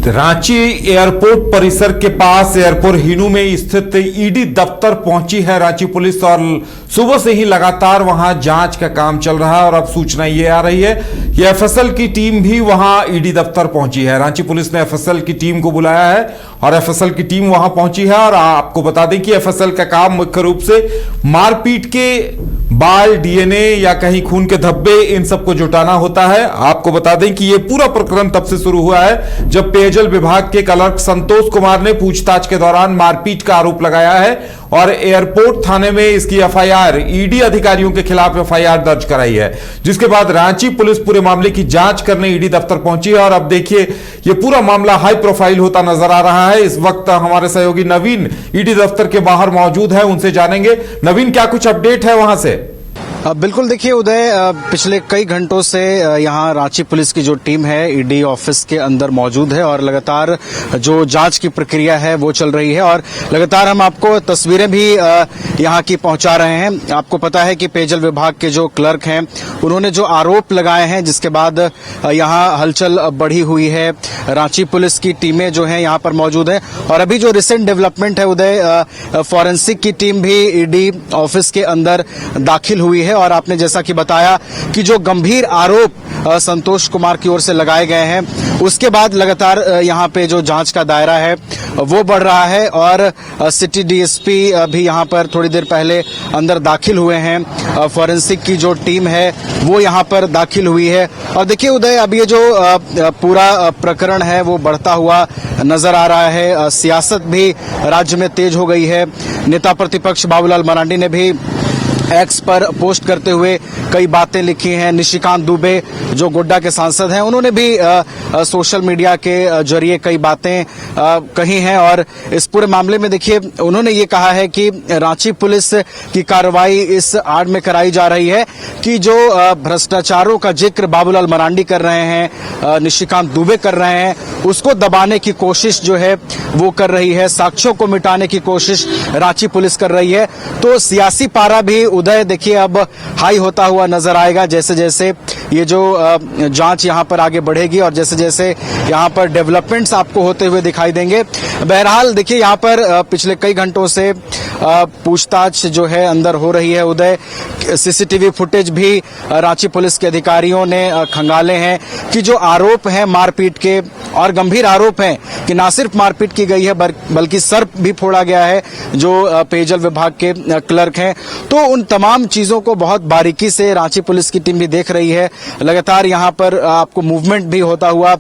Ranchi airport परिसर के पास airport Hinoo में स्थित ईडी दफ्तर पहुंची है रांची पुलिस और सुबह से ही लगातार वहां जांच का काम चल रहा है। और अब सूचना ये आ रही है कि एफएसएल की टीम भी वहां ईडी दफ्तर पहुंची है। रांची पुलिस ने एफएसएल की टीम को बुलाया है और एफएसएल की टीम वहां पहुंची है। और आपको बता दें कि एफएसएल का काम मुख्य रूप से मारपीट के बाल, डीएनए या कहीं खून के धब्बे, इन सबको जुटाना होता है। आपको बता दें कि यह पूरा प्रकरण तब से शुरू हुआ है जब पेयजल विभाग के क्लर्क संतोष कुमार ने पूछताछ के दौरान मारपीट का आरोप लगाया है और एयरपोर्ट थाने में इसकी एफआईआर, ईडी अधिकारियों के खिलाफ एफआईआर दर्ज कराई है। जिसके बाद रांची पुलिस पूरे मामले की जांच करने ईडी दफ्तर पहुंची है। और अब देखिए यह पूरा मामला हाई प्रोफाइल होता नजर आ रहा है। इस वक्त हमारे सहयोगी नवीन ईडी दफ्तर के बाहर मौजूद है, उनसे जानेंगे। नवीन, क्या कुछ अपडेट है वहां से? बिल्कुल, देखिए उदय, पिछले कई घंटों से यहाँ रांची पुलिस की जो टीम है ईडी ऑफिस के अंदर मौजूद है और लगातार जो जांच की प्रक्रिया है वो चल रही है। और लगातार हम आपको तस्वीरें भी यहाँ की पहुंचा रहे हैं। आपको पता है कि पेयजल विभाग के जो क्लर्क हैं उन्होंने जो आरोप लगाए हैं, जिसके बाद यहाँ हलचल बढ़ी हुई है। रांची पुलिस की टीमें जो हैं यहाँ पर मौजूद है। और अभी जो रिसेंट डेवलपमेंट है उदय, फॉरेंसिक की टीम भी ईडी ऑफिस के अंदर दाखिल हुई है। और आपने जैसा कि बताया कि जो गंभीर आरोप संतोष कुमार की ओर से लगाए गए हैं, उसके बाद लगातार यहाँ पे जो जांच का दायरा है वो बढ़ रहा है। और सिटी डीएसपी भी यहाँ पर थोड़ी देर पहले अंदर दाखिल हुए हैं। फॉरेंसिक की जो टीम है वो यहाँ पर दाखिल हुई है। और देखिए उदय, अब ये जो पूरा प्रकरण है वो बढ़ता हुआ नजर आ रहा है। सियासत भी राज्य में तेज हो गई है। नेता प्रतिपक्ष बाबूलाल मरांडी ने भी एक्स पर पोस्ट करते हुए कई बातें लिखी हैं। निशिकांत दुबे जो गोड्डा के सांसद हैं, उन्होंने भी सोशल मीडिया के जरिए कई बातें कही हैं। और इस पूरे मामले में देखिए उन्होंने ये कहा है कि रांची पुलिस की कार्रवाई इस आड़ में कराई जा रही है कि जो भ्रष्टाचारों का जिक्र बाबूलाल मरांडी कर रहे हैं, निशिकांत दुबे कर रहे हैं, उसको दबाने की कोशिश जो है वो कर रही है। साक्ष्यों को मिटाने की कोशिश रांची पुलिस कर रही है। तो सियासी पारा भी उदय देखिए अब हाई होता हुआ नजर आएगा जैसे जैसे ये जो जांच यहाँ पर आगे बढ़ेगी और जैसे जैसे यहाँ पर डेवलपमेंट्स आपको होते हुए दिखाई देंगे। बहरहाल देखिए यहाँ पर पिछले कई घंटों से पूछताछ जो है अंदर हो रही है उदय। सीसीटीवी फुटेज भी रांची पुलिस के अधिकारियों ने खंगाले हैं कि जो आरोप हैं मारपीट के, और गंभीर आरोप हैं कि ना सिर्फ मारपीट की गई है बल्कि सर भी फोड़ा गया है जो पेयजल विभाग के क्लर्क हैं। तो उन तमाम चीजों को बहुत बारीकी से रांची पुलिस की टीम भी देख रही है। लगातार यहाँ पर आपको मूवमेंट भी होता हुआ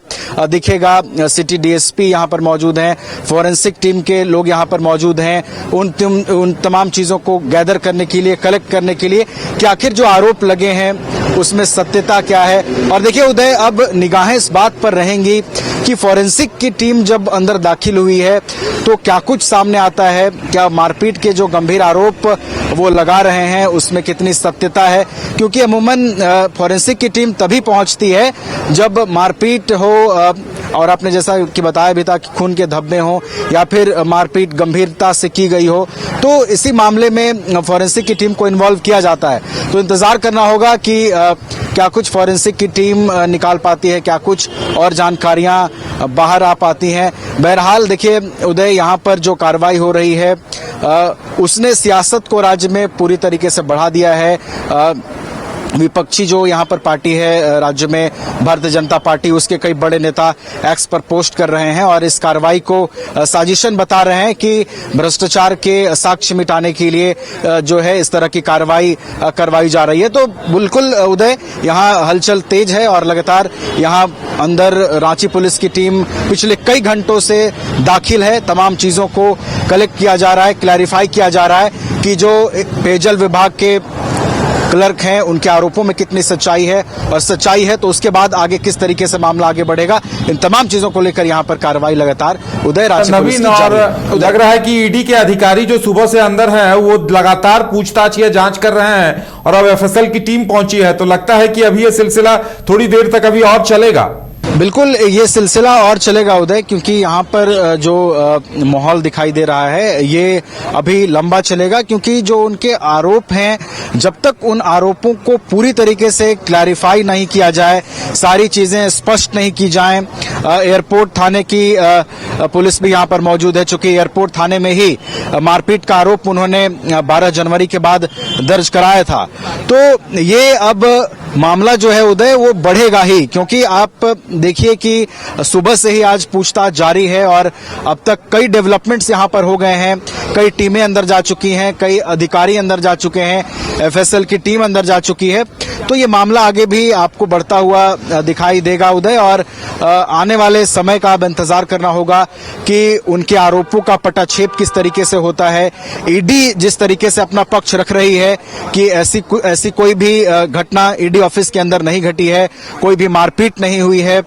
दिखेगा। सिटी डीएसपी यहाँ पर मौजूद हैं, फॉरेंसिक टीम के लोग यहाँ पर मौजूद हैं उन तमाम चीजों को गैदर करने के लिए, कलेक्ट करने के लिए कि आखिर जो आरोप लगे हैं उसमें सत्यता क्या है। और देखिए उदय, अब निगाहें इस बात पर रहेंगी कि फॉरेंसिक की टीम जब अंदर दाखिल हुई है तो क्या कुछ सामने आता है, क्या मारपीट के जो गंभीर आरोप वो लगा रहे हैं उसमें कितनी सत्यता है। क्योंकि अमूमन फॉरेंसिक की टीम तभी पहुंचती है जब मारपीट हो और आपने जैसा कि बताया भी था कि खून के धब्बे हो या फिर मारपीट गंभीरता से की गई हो, तो इसी मामले में फॉरेंसिक की टीम को इन्वॉल्व किया जाता है। तो इंतजार करना होगा कि क्या कुछ फॉरेंसिक की टीम निकाल पाती है, क्या कुछ और जानकारियां बाहर आ पाती हैं। बहरहाल देखिए उदय, यहाँ पर जो कार्रवाई हो रही है उसने सियासत को राज्य में पूरी तरीके से बढ़ा दिया है। विपक्षी जो यहाँ पर पार्टी है राज्य में, भारतीय जनता पार्टी, उसके कई बड़े नेता एक्स पर पोस्ट कर रहे हैं और इस कार्रवाई को साजिशन बता रहे हैं कि भ्रष्टाचार के साक्ष्य मिटाने के लिए जो है इस तरह की कार्रवाई करवाई जा रही है। तो बिल्कुल उदय, यहाँ हलचल तेज है और लगातार यहाँ अंदर रांची पुलिस की टीम पिछले कई घंटों से दाखिल है। तमाम चीजों को कलेक्ट किया जा रहा है, क्लैरिफाई किया जा रहा है कि जो पेयजल विभाग के क्लर्क हैं उनके आरोपों में कितनी सच्चाई है, और सच्चाई है तो उसके बाद आगे किस तरीके से मामला आगे बढ़ेगा। इन तमाम चीजों को लेकर यहाँ पर कार्रवाई लगातार उदय रांची पुलिस की और लग रहा है कि ईडी के अधिकारी जो सुबह से अंदर हैं वो लगातार पूछताछ या जांच कर रहे हैं और अब एफएसएल की टीम पहुंची है। तो लगता है कि अभी ये सिलसिला थोड़ी देर तक अभी और चलेगा। बिल्कुल ये सिलसिला और चलेगा उदय, क्योंकि यहाँ पर जो माहौल दिखाई दे रहा है ये अभी लंबा चलेगा, क्योंकि जो उनके आरोप हैं जब तक उन आरोपों को पूरी तरीके से क्लैरिफाई नहीं किया जाए, सारी चीजें स्पष्ट नहीं की जाएं। एयरपोर्ट थाने की पुलिस भी यहाँ पर मौजूद है, चूंकि एयरपोर्ट थाने में ही मारपीट का आरोप उन्होंने 12 जनवरी के बाद दर्ज कराया था। तो ये अब मामला जो है उदय वो बढ़ेगा ही, क्योंकि आप देखिए कि सुबह से ही आज पूछताछ जारी है और अब तक कई डेवलपमेंट्स यहाँ पर हो गए हैं। कई टीमें अंदर जा चुकी हैं, कई अधिकारी अंदर जा चुके हैं, एफएसएल की टीम अंदर जा चुकी है। तो ये मामला आगे भी आपको बढ़ता हुआ दिखाई देगा उदय, और आने वाले समय का अब इंतजार करना होगा कि उनके आरोपों का पटाक्षेप किस तरीके से होता है। ईडी जिस तरीके से अपना पक्ष रख रही है कि ऐसी कोई भी घटना ईडी ऑफिस के अंदर नहीं घटी है, कोई भी मारपीट नहीं हुई है,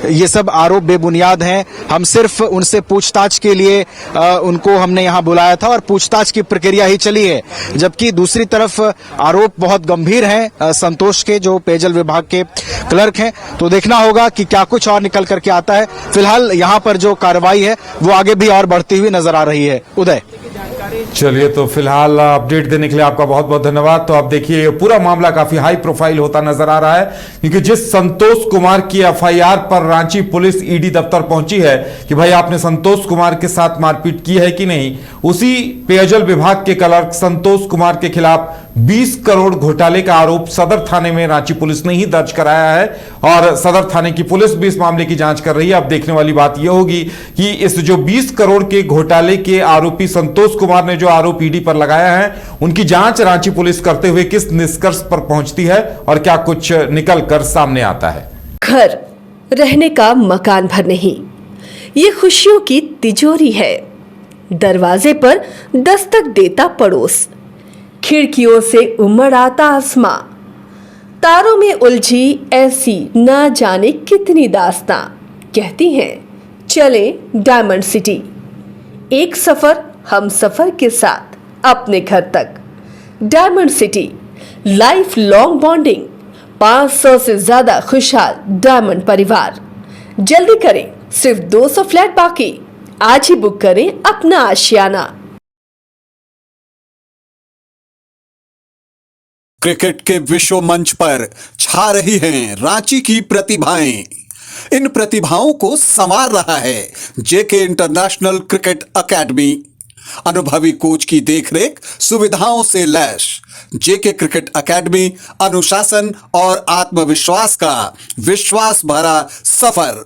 ये सब आरोप बेबुनियाद हैं। हम सिर्फ उनसे पूछताछ के लिए उनको हमने यहाँ बुलाया था और पूछताछ की प्रक्रिया ही चली है। जबकि दूसरी तरफ आरोप बहुत गंभीर हैं संतोष के, जो पेयजल विभाग के क्लर्क हैं। तो देखना होगा कि क्या कुछ और निकल करके आता है। फिलहाल यहाँ पर जो कार्रवाई है वो आगे भी और बढ़ती हुई नजर आ रही है उदय। चलिए, तो फिलहाल अपडेट देने के लिए आपका बहुत बहुत धन्यवाद। तो आप देखिए पूरा मामला काफी हाई प्रोफाइल होता नजर आ रहा है, क्योंकि जिस संतोष कुमार की एफआईआर पर रांची पुलिस ईडी दफ्तर पहुंची है कि भाई आपने संतोष कुमार के साथ मारपीट की है कि नहीं, उसी पेयजल विभाग के क्लर्क संतोष कुमार के खिलाफ 20 करोड़ घोटाले का आरोप सदर थाने में रांची पुलिस ने ही दर्ज कराया है और सदर थाने की पुलिस भी इस मामले की जांच कर रही है। अब देखने वाली बात यह होगी कि इस जो 20 करोड़ के घोटाले के आरोपी संतोष कुमार ने जो आरोप ईडी पर लगाया है, उनकी जांच रांची पुलिस करते हुए किस निष्कर्ष पर पहुंचती है और क्या कुछ निकल कर सामने आता है। घर रहने का मकान भर नहीं, ये खुशियों की तिजोरी है। दरवाजे पर दस्तक देता पड़ोस, खिड़कियों से उमड़ आता आसमां, तारों में उलझी ऐसी ना जाने कितनी दास्तां। कहती हैं चले डायमंड सिटी, एक सफर हम सफर के साथ अपने घर तक। Diamond city, life long bonding, 500 से ज्यादा खुशहाल डायमंड परिवार। जल्दी करें, सिर्फ 200 फ्लैट बाकी। आज ही बुक करें अपना आशियाना। क्रिकेट के विश्व मंच पर छा रही हैं रांची की प्रतिभाएं। इन प्रतिभाओं को संवार रहा है जेके इंटरनेशनल क्रिकेट एकेडमी। अनुभवी कोच की देखरेख, सुविधाओं से लैस जेके क्रिकेट एकेडमी अनुशासन और आत्मविश्वास का विश्वास भरा सफर।